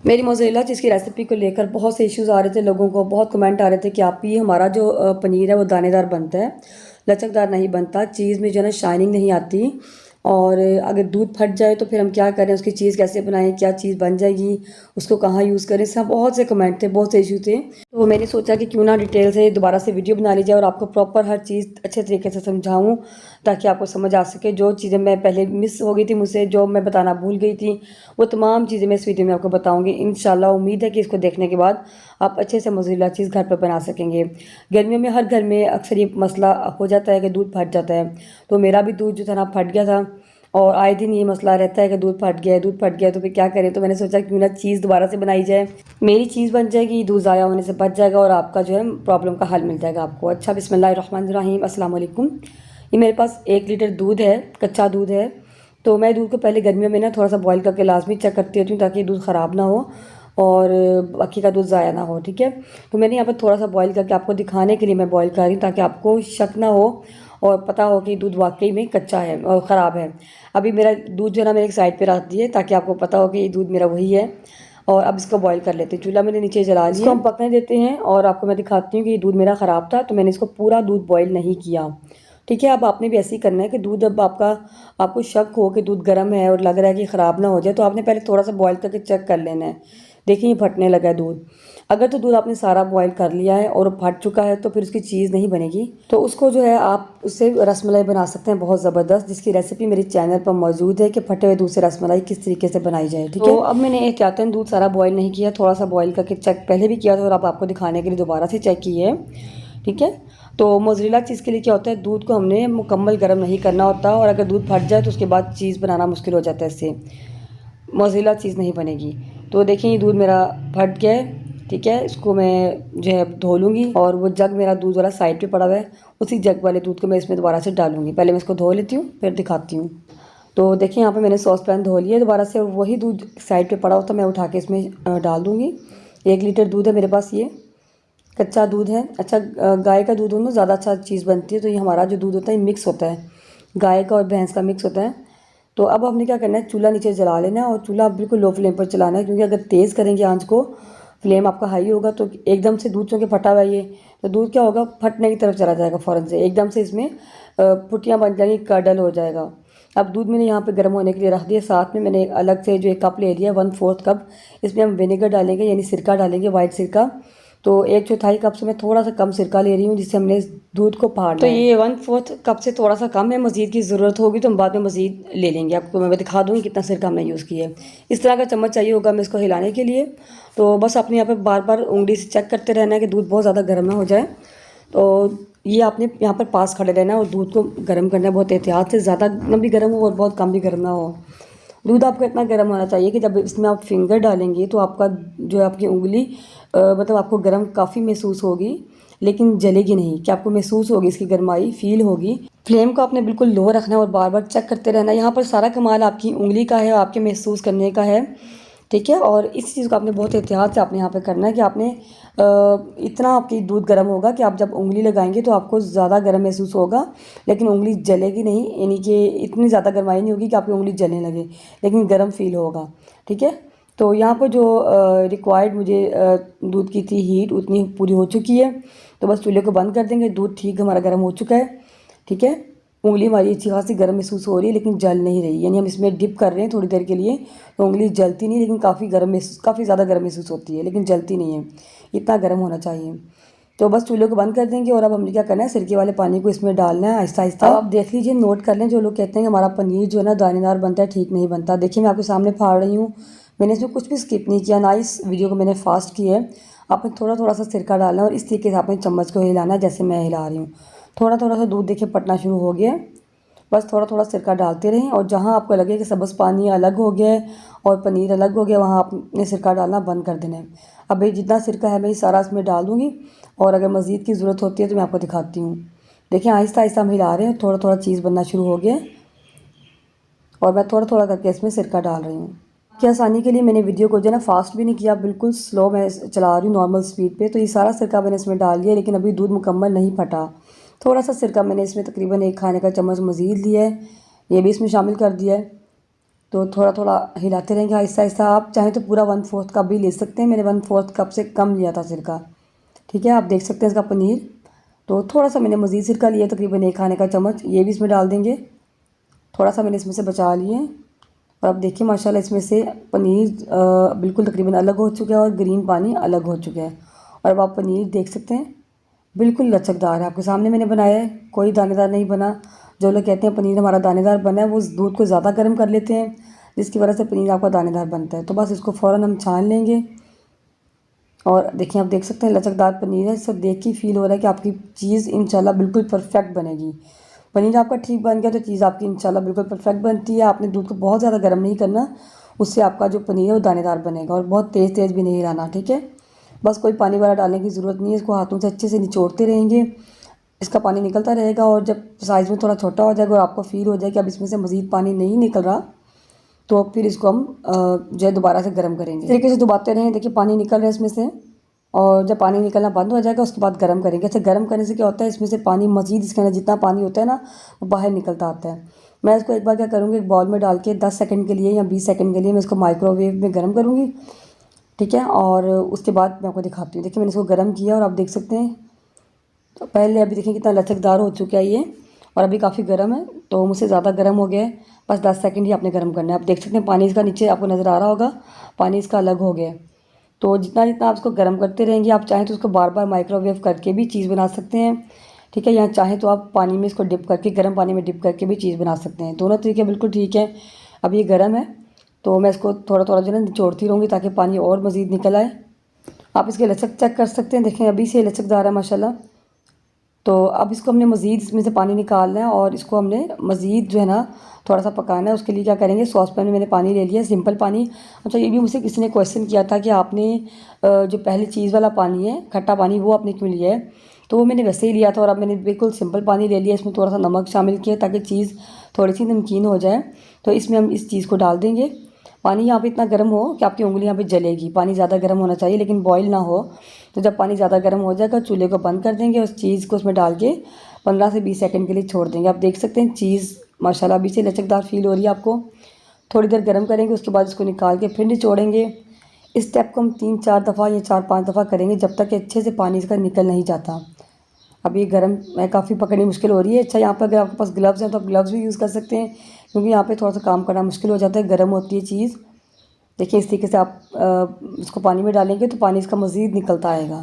मेरी mozzarella cheese की recipe को लेकर बहुत से इश्यूज़ आ रहे थे, लोगों को बहुत कमेंट आ रहे थे कि आप ये हमारा जो पनीर है वो दानेदार बनता है, लचकदार नहीं बनता, चीज़ में जो है ना शाइनिंग नहीं आती। और अगर दूध फट जाए तो फिर हम क्या करें, उसकी चीज़ कैसे बनाएं, क्या चीज़ बन जाएगी, उसको कहाँ यूज़ करें। सब बहुत से कमेंट थे, बहुत से इशू थे। तो मैंने सोचा कि क्यों ना डिटेल से दोबारा से वीडियो बना ली जाए और आपको प्रॉपर हर चीज़ अच्छे तरीके से समझाऊँ, ताकि आपको समझ आ सके। जो चीज़ें मैं पहले मिस हो गई थी मुझसे, जो मैं बताना भूल गई थी, वो तमाम चीज़ें मैं इस वीडियो में आपको बताऊँगी इंशाल्लाह। उम्मीद है कि इसको देखने के बाद आप अच्छे से मोज़रेला चीज़ घर पर बना सकेंगे। गर्मियों में हर घर में अक्सर ये मसला हो जाता है कि दूध फट जाता है। तो मेरा भी दूध जो था ना फट गया था, और आए दिन ये मसला रहता है कि दूध फट गया है, दूध फट गया है, तो फिर क्या करें। तो मैंने सोचा क्यों ना चीज़ दोबारा से बनाई जाए, मेरी चीज़ बन जाएगी, दूध ज़ाया होने से बच जाएगा और आपका जो है प्रॉब्लम का हल मिल जाएगा आपको। अच्छा, बिस्मिल्लाहिर्रहमानिर्रहीम, अस्सलाम वालेकुम। ये मेरे पास 1 लीटर दूध है, कच्चा दूध है। तो मैं दूध को पहले गर्मियों में ना थोड़ा सा बॉईल करके लाजमी चेक करती होती हूँ, ताकि दूध ख़राब ना हो और बाकी का दूध ज़ाया ना हो, ठीक है। तो मैंने यहाँ पर थोड़ा सा बॉईल करके आपको दिखाने के लिए मैं बॉईल कर रही हूँ, ताकि आपको शक ना हो और पता हो कि दूध वाकई में कच्चा है और ख़राब है। अभी मेरा दूध जो है ना मैंने एक साइड पे रख दिए, ताकि आपको पता हो कि ये दूध मेरा वही है। और अब इसको बॉईल कर लेते हैं। चूल्हा मैंने नीचे जला लिया, इसको हम पकने देते हैं और आपको मैं दिखाती हूँ कि ये दूध मेरा ख़राब था, तो मैंने इसको पूरा दूध बॉईल नहीं किया, ठीक है। अब आपने भी ऐसे ही करना है कि दूध, अब आपको शक हो कि दूध गर्म है और लग रहा है कि ख़राब ना हो जाए, तो आपने पहले थोड़ा सा बॉईल करके चेक कर लेना है। देखिए ये फटने लगा है दूध। अगर तो दूध आपने सारा बॉईल कर लिया है और फट चुका है, तो फिर उसकी चीज़ नहीं बनेगी। तो उसको जो है आप उससे रसमलाई बना सकते हैं बहुत ज़बरदस्त, जिसकी रेसिपी मेरे चैनल पर मौजूद है कि फटे हुए दूध से रसमलाई किस तरीके से बनाई जाए, ठीक है। तो अब मैंने एहतियातन दूध सारा बॉईल नहीं किया, थोड़ा सा बॉईल करके चेक पहले भी किया था और अब आपको दिखाने के लिए दोबारा से चेक किया है, ठीक है। तो मोज़रेला चीज़ के लिए क्या होता है, दूध को हमने मुकम्मल गर्म नहीं करना होता, और अगर दूध फट जाए तो उसके बाद चीज़ बनाना मुश्किल हो जाता है, इससे मोज़रेला चीज़ नहीं बनेगी। तो देखिए ये दूध मेरा फट गया है, ठीक है। इसको मैं जो है धो लूँगी, और वो जग मेरा दूध वाला साइड पे पड़ा हुआ है, उसी जग वाले दूध को मैं इसमें दोबारा से डालूँगी। पहले मैं इसको धो लेती हूँ, फिर दिखाती हूँ। तो देखिए यहाँ पे मैंने सॉस पैन धो लिया दोबारा से, वही दूध साइड पे पड़ा होता मैं उठा के इसमें डाल दूँगी। 1 लीटर दूध है मेरे पास, ये कच्चा दूध है। अच्छा, गाय का दूध हो ना ज़्यादा अच्छा चीज़ बनती है। तो ये हमारा जो दूध होता है मिक्स होता है, गाय का और भैंस का मिक्स होता है। तो अब हमने क्या करना है, चूल्हा नीचे जला लेना है और चूल्हा बिल्कुल लो फ्लेम पर चलाना है, क्योंकि अगर तेज़ करेंगे आंच को, फ्लेम आपका हाई होगा, तो एकदम से दूध चूँकि फटा हुआ है ये, तो दूध क्या होगा, फटने की तरफ चला जाएगा फ़ौरन से, एकदम से इसमें फुटियाँ बन जाएंगी, कर्डल हो जाएगा। अब दूध मैंने यहाँ पे गर्म होने के लिए रख दिया। साथ में मैंने एक अलग से जो एक कप ले लिया, 1/4 कप, इसमें हम विनेगर डालेंगे, यानी सिरका डालेंगे, वाइट सिरका। तो 1/4 कप से मैं थोड़ा सा कम सिरका ले रही हूँ, जिससे हमने इस दूध को फाड़ना है। तो ये 1/4 कप से थोड़ा सा कम है, मज़ीद की ज़रूरत होगी तो हम बाद में मज़ीद ले लेंगे। आपको मैं दिखा दूँगी कितना सिरका हमने यूज़ किया है। इस तरह का चम्मच चाहिए होगा हमें इसको हिलाने के लिए। तो बस अपने यहाँ पर बार बार उंगली से चेक करते रहना है कि दूध बहुत ज़्यादा गर्म ना हो जाए। तो ये आपने यहाँ पर पास खड़े रहना है और दूध को गर्म करना है बहुत एहतियात से, ज़्यादा ना भी गर्म हो और बहुत कम भी गर्म ना हो। दूध आपका इतना गर्म होना चाहिए कि जब इसमें आप फिंगर डालेंगे तो आपका जो है आपकी उंगली मतलब आपको गर्म काफ़ी महसूस होगी, लेकिन जलेगी नहीं, कि आपको महसूस होगी इसकी गर्माई फील होगी। फ्लेम को आपने बिल्कुल लो रखना है और बार बार चेक करते रहना है। यहाँ पर सारा कमाल आपकी उंगली का है, आपके महसूस करने का है, ठीक है। और इस चीज़ को आपने बहुत एहतियात से आपने यहाँ पे करना है कि आपने इतना आपकी दूध गर्म होगा कि आप जब उंगली लगाएंगे तो आपको ज़्यादा गर्म महसूस होगा, लेकिन उंगली जलेगी नहीं, यानी कि इतनी ज़्यादा गर्माई नहीं होगी कि आपकी उंगली जलने लगे, लेकिन गर्म फील होगा, ठीक है। तो यहाँ पर जो रिक्वायर्ड मुझे दूध की थी हीट, उतनी पूरी हो चुकी है। तो बस चूल्हे को बंद कर देंगे। दूध ठीक हमारा गर्म हो चुका है, ठीक है। उंगली हमारी अच्छी खासी गर्म महसूस हो रही है, लेकिन जल नहीं रही, यानी हम इसमें डिप कर रहे हैं थोड़ी देर के लिए, तो उंगली जलती नहीं, लेकिन काफ़ी ज़्यादा गर्म महसूस होती है, लेकिन जलती नहीं है। इतना गर्म होना चाहिए। तो बस चूल्हे को बंद कर देंगे और अब हमने क्या करना है, सिरके वाले पानी को इसमें डालना है आहिस्ता आहिस्ता। आप देख लीजिए, नोट कर लें, जो लोग कहते हैं कि हमारा पनीर जो है ना दानेदार बनता है, ठीक नहीं बनता। देखिए मैं आपके सामने फाड़ रही हूँ, मैंने इसमें कुछ भी स्किप नहीं किया, ना इस वीडियो को मैंने फास्ट किया है। आपने थोड़ा थोड़ा सा सिरका डालना है और इस तरीके से आपने चम्मच को हिलाना है, जैसे मैं हिला रही हूँ। थोड़ा थोड़ा सा दूध देखिए पटना शुरू हो गया है। बस थोड़ा थोड़ा सिरका डालते रहें, और जहाँ आपको लगे कि सब्ज़ पानी अलग हो गया है और पनीर अलग हो गया, वहाँ आपने सिरका डालना बंद कर देना है। अब ये जितना सिरका है मैं ये सारा इसमें डाल दूँगी, और अगर मज़ीद की ज़रूरत होती है तो मैं आपको दिखाती हूँ। देखिए आहिस्ता आहिस्ता हम हिला रहे हैं, थोड़ा थोड़ा चीज़ बनना शुरू हो गया है, और मैं थोड़ा थोड़ा करके इसमें सिरका डाल रही हूँ। कि आसानी के लिए मैंने वीडियो को जो है ना फास्ट भी नहीं किया, बिल्कुल स्लो मैं चला रही हूँ नॉर्मल स्पीड पे। तो ये सारा सिरका मैंने इसमें डाल दिया, लेकिन अभी दूध मुकम्मल नहीं फटा। थोड़ा सा सिरका मैंने इसमें तकरीबन 1 खाने का चम्मच मज़ीद लिया है, ये भी इसमें शामिल कर दिया है। तो थोड़ा थोड़ा हिलाते रहेंगे आहिस्ता आहिस्ता। आप चाहें तो पूरा 1/4 कप भी ले सकते हैं, मैंने 1/4 कप से कम लिया था सिरका। ठीक है, आप देख सकते हैं इसका पनीर। तो थोड़ा सा मैंने मज़ीद सिरका लिया, तकरीबन 1 खाने का चम्मच, ये भी इसमें डाल देंगे। थोड़ा सा मैंने इसमें से बचा लिए। और अब देखिए माशाल्लाह इसमें से पनीर बिल्कुल तकरीबन अलग हो चुका है और ग्रीन पानी अलग हो चुका है। और अब आप पनीर देख सकते हैं, बिल्कुल लचकदार है। आपके सामने मैंने बनाया है, कोई दानेदार नहीं बना। जो लोग कहते हैं पनीर हमारा दानेदार बना है, वो उस दूध को ज़्यादा गर्म कर लेते हैं, जिसकी वजह से पनीर आपका दानेदार बनता है। तो बस इसको फ़ौरन हम छान लेंगे। और देखिए, आप देख सकते हैं लचकदार पनीर है। सब देख के फील हो रहा है कि आपकी चीज़ इंशाल्लाह बिल्कुल परफेक्ट बनेगी। पनीर आपका ठीक बन गया तो चीज़ आपकी इंशाल्लाह बिल्कुल परफेक्ट बनती है। आपने दूध को बहुत ज़्यादा गर्म नहीं करना, उससे आपका जो पनीर है वो दानेदार बनेगा। और बहुत तेज़ तेज़ भी नहीं हिलाना, ठीक है। बस कोई पानी वाला डालने की ज़रूरत नहीं है। इसको हाथों से अच्छे से निचोड़ते रहेंगे, इसका पानी निकलता रहेगा। और जब साइज़ में थोड़ा छोटा हो जाएगा और आपको फील हो जाए कि अब इसमें से मज़ीद पानी नहीं निकल रहा, तो फिर इसको हम जो है दोबारा से गर्म करेंगे। इस तरीके से दबाते रहें। देखिए पानी निकल रहा है इसमें से, और जब पानी निकलना बंद हो जाएगा उसके बाद गर्म करेंगे। अच्छा, गर्म करने से क्या होता है, इसमें से पानी मज़ीद इसके अंदर जितना पानी होता है ना, वो बाहर निकलता आता है। मैं इसको एक बार क्या करूँगी, एक बाउल में डाल के 10 सेकंड के लिए या 20 सेकंड के लिए मैं इसको माइक्रोवेव में गर्म करूँगी, ठीक है। और उसके बाद मैं आपको दिखाती हूँ। देखिए मैंने इसको गर्म किया और आप देख सकते हैं, तो पहले अभी देखिए कितना लचकदार हो चुका है ये, और अभी काफ़ी गर्म है, तो मुझसे ज़्यादा गर्म हो गया है। बस 10 सेकंड ही आपने गर्म करना है। आप देख सकते हैं पानी इसका नीचे आपको नज़र आ रहा होगा, पानी इसका अलग हो गया है। तो जितना जितना आप इसको गर्म करते रहेंगे, आप चाहें तो उसको बार बार माइक्रोवेव करके भी चीज़ बना सकते हैं, ठीक है। या चाहें तो आप पानी में इसको डिप करके, गर्म पानी में डिप करके भी चीज़ बना सकते हैं। दोनों तरीके बिल्कुल ठीक है। अब ये गर्म है तो मैं इसको थोड़ा थोड़ा जो है निचोड़ती रहूँगी ताकि पानी और मज़ीद निकल आए। आप इसके लचक चेक कर सकते हैं, देखें अभी से लचकदार है माशाल्लाह। तो अब इसको हमने मज़ीद इसमें से पानी निकालना है और इसको हमने मज़ीद जो है ना थोड़ा सा पकाना है। उसके लिए क्या करेंगे, सॉस पैन में मैंने पानी ले लिया, सिंपल पानी। अच्छा, ये भी मुझसे किसी ने क्वेश्चन किया था कि आपने जो पहले चीज़ वाला पानी है, खट्टा पानी, वो आपने क्यों लिया है। तो वो मैंने वैसे ही लिया था और अब मैंने बिल्कुल सिंपल पानी ले लिया। इसमें थोड़ा सा नमक शामिल किया ताकि चीज़ थोड़ी सी नमकीन हो जाए। तो इसमें हम इस चीज़ को डाल देंगे। पानी यहाँ पे इतना गर्म हो कि आपकी उंगली यहाँ पे जलेगी। पानी ज़्यादा गर्म होना चाहिए लेकिन बॉईल ना हो। तो जब पानी ज़्यादा गर्म हो जाएगा, चूल्हे को बंद कर देंगे, उस चीज़ को उसमें डाल के 15 से 20 सेकंड के लिए छोड़ देंगे। आप देख सकते हैं चीज़ माशाल्लाह अभी से लचकदार फील हो रही है आपको। थोड़ी देर गर्म करेंगे, उसके बाद इसको निकाल के फिर निचोड़ेंगे। इस स्टेप को हम 3-4 दफ़ा या 4-5 दफ़ा करेंगे जब तक कि अच्छे से पानी इसका निकल नहीं जाता। अब ये गर्म है, काफ़ी पकड़नी मुश्किल हो रही है। अच्छा, यहाँ पर अगर आपके पास ग्लव्स हैं तो आप ग्लव्स भी यूज़ कर सकते हैं, क्योंकि यहाँ पे थोड़ा सा काम करना मुश्किल हो जाता है, गर्म होती है चीज़। देखिए इस तरीके से आप इसको पानी में डालेंगे तो पानी इसका मज़ीद निकलता आएगा।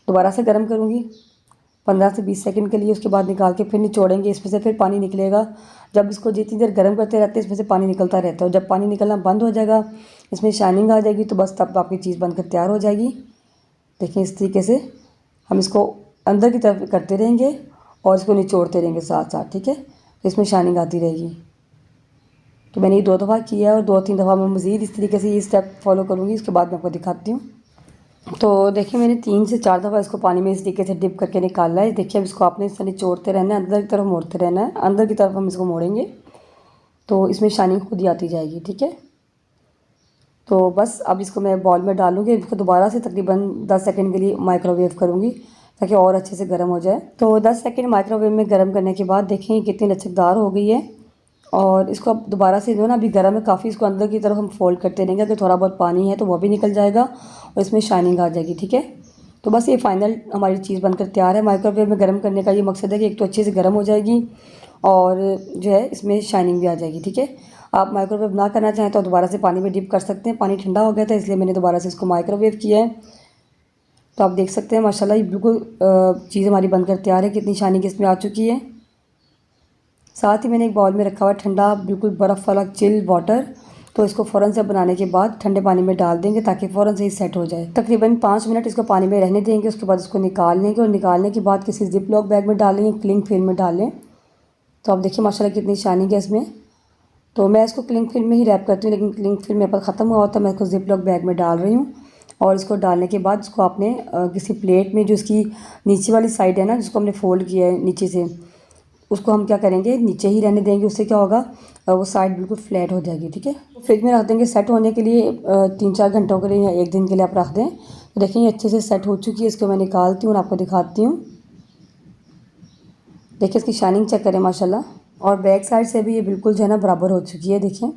दोबारा से गर्म करूँगी 15 से 20 सेकंड के लिए, उसके बाद निकाल के फिर निचोड़ेंगे, इसमें से फिर पानी निकलेगा। जब इसको जितनी देर गर्म करते रहते हैं इसमें से पानी निकलता रहता है, और जब पानी निकलना बंद हो जाएगा, इसमें शाइनिंग आ जाएगी, तो बस तब आपकी चीज़ बनकर तैयार हो जाएगी। देखिए इस तरीके से हम इसको अंदर की तरफ करते रहेंगे और इसको निचोड़ते रहेंगे साथ साथ, ठीक है। तो इसमें शाइनिंग आती रहेगी। तो मैंने ये 2 दफ़ा किया है और 2-3 दफ़ा मैं मज़ीद इस तरीके से ये स्टेप फॉलो करूँगी, उसके बाद मैं आपको दिखाती हूँ। तो देखिए मैंने 3 से 4 दफ़ा इसको पानी में इस तरीके से डिप करके निकाला है। देखिए अब इसको आपने इस तरह निचोड़ते रहना है, अंदर की तरफ मोड़ते रहना है। अंदर की तरफ हम इसको मोड़ेंगे तो इसमें शाइनिंग खुद ही आती जाएगी, ठीक है। तो बस अब इसको मैं बॉल में डालूँगी, इसको दोबारा से तकरीबन 10 सेकंड के लिए माइक्रोवेव करूँगी ताकि और अच्छे से गर्म हो जाए। तो 10 सेकंड माइक्रोवेव में गर्म करने के बाद देखें कितनी लचकदार हो गई है। और इसको अब दोबारा से जो है ना, अभी गर्म है काफ़ी, इसको अंदर की तरफ हम फोल्ड करते रहेंगे कि थोड़ा बहुत पानी है तो वो भी निकल जाएगा और इसमें शाइनिंग आ जाएगी, ठीक है। तो बस ये फाइनल हमारी चीज़ बनकर तैयार है। माइक्रोवेव में गर्म करने का ये मकसद है कि एक तो अच्छे से गर्म हो जाएगी और जो है इसमें शाइनिंग भी आ जाएगी, ठीक है। आप माइक्रोवेव ना करना चाहें तो दोबारा से पानी में डिप कर सकते हैं। पानी ठंडा हो गया था इसलिए मैंने दोबारा से इसको माइक्रोवेव किया है। तो आप देख सकते हैं माशाल्लाह ये बिल्कुल चीज़ हमारी बनकर तैयार है, कितनी शाइनिंग इसमें आ चुकी है। साथ ही मैंने एक बाउल में रखा हुआ ठंडा बिल्कुल बर्फ़ वाला चिल वाटर, तो इसको फ़ौरन से बनाने के बाद ठंडे पानी में डाल देंगे ताकि फ़ौरन से ही सेट हो जाए। तकरीबन 5 मिनट इसको पानी में रहने देंगे, उसके बाद इसको निकाल लेंगे और निकालने के बाद किसी जिप लॉक बैग में डाल लेंगे, क्लिंग फिल्म में डाल लें। तो आप देखिए माशाल्लाह कितनी शाइनिंग है इसमें। तो मैं इसको क्लिंग फिल्म में ही रैप करती हूँ, लेकिन क्लिंग फिल्म मेरे पास ख़त्म हुआ होता है, मैं इसको जिप लॉक बैग में डाल रही हूँ। और इसको डालने के बाद इसको आपने किसी प्लेट में, जो इसकी नीचे वाली साइड है ना जिसको हमने फोल्ड किया है नीचे से, उसको हम क्या करेंगे नीचे ही रहने देंगे। उससे क्या होगा, वो साइड बिल्कुल फ्लैट हो जाएगी, ठीक है। फ्रिज में रख देंगे सेट होने के लिए 3-4 घंटों के लिए या 1 दिन के लिए आप रख दें। तो देखें ये अच्छे से सेट हो चुकी है। इसको मैं निकालती हूँ और आपको दिखाती हूँ। देखिए इसकी शाइनिंग चेक करें माशाल्लाह, और बैक साइड से भी ये बिल्कुल जो है ना बराबर हो चुकी है। देखिए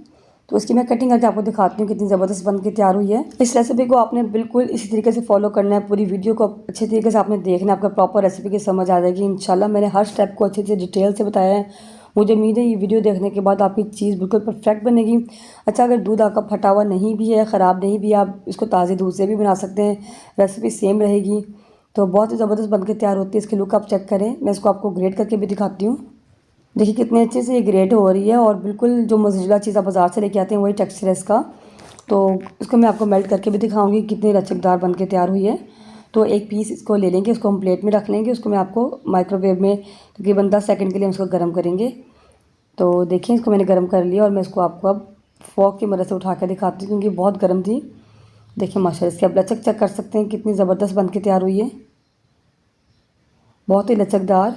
तो उसकी मैं कटिंग करके आपको दिखाती हूँ कितनी ज़बरदस्त बन के तैयार हुई है। इस रेसिपी को आपने बिल्कुल इसी तरीके से फॉलो करना है, पूरी वीडियो को अच्छे तरीके से आपने देखना है, आपका प्रॉपर रेसिपी की समझ आ जाएगी इंशाल्लाह। मैंने हर स्टेप को अच्छे से डिटेल से बताया है। मुझे उम्मीद है ये वीडियो देखने के बाद आपकी चीज़ बिल्कुल परफेक्ट बनेगी। अच्छा, अगर दूध आपका फटा हुआ नहीं भी है, ख़राब नहीं भी, आप इसको ताज़े दूध से भी बना सकते हैं, रेसिपी सेम रहेगी। तो बहुत ही ज़बरदस्त बन के तैयार होती है। इसकी लुक आप चेक करें, मैं इसको आपको ग्रेट करके भी दिखाती हूँ। देखिए कितने अच्छे से ये ग्रेट हो रही है और बिल्कुल जो मोज़रेला चीज़ आप बाज़ार से लेके आते हैं वही टेक्सचर है इसका। तो इसको मैं आपको मेल्ट करके भी दिखाऊंगी कितनी लचकदार बन के तैयार हुई है। तो एक पीस इसको ले लेंगे, इसको हम प्लेट में रख लेंगे, उसको मैं आपको माइक्रोवेव में तकरीबन 10 सेकंड के लिए हम इसको गर्म करेंगे। तो देखिए इसको मैंने गर्म कर लिया और मैं इसको आपको अब फोक की मदद से उठा कर दिखाती हूँ क्योंकि बहुत गर्म थी। देखिए माशाल्लाह इसकी आप लचक चेक कर सकते हैं कितनी ज़बरदस्त बन के तैयार हुई है, बहुत ही लचकदार।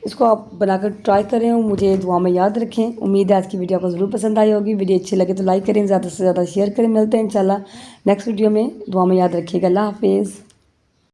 इसको आप बनाकर ट्राई करें और मुझे दुआ में याद रखें। उम्मीद है आज की वीडियो आपको ज़रूर पसंद आई होगी। वीडियो अच्छी लगे तो लाइक करें, ज़्यादा से ज़्यादा शेयर करें। मिलते हैं इंशाल्लाह नेक्स्ट वीडियो में। दुआ में याद रखिएगा। अल्लाह हाफिज़।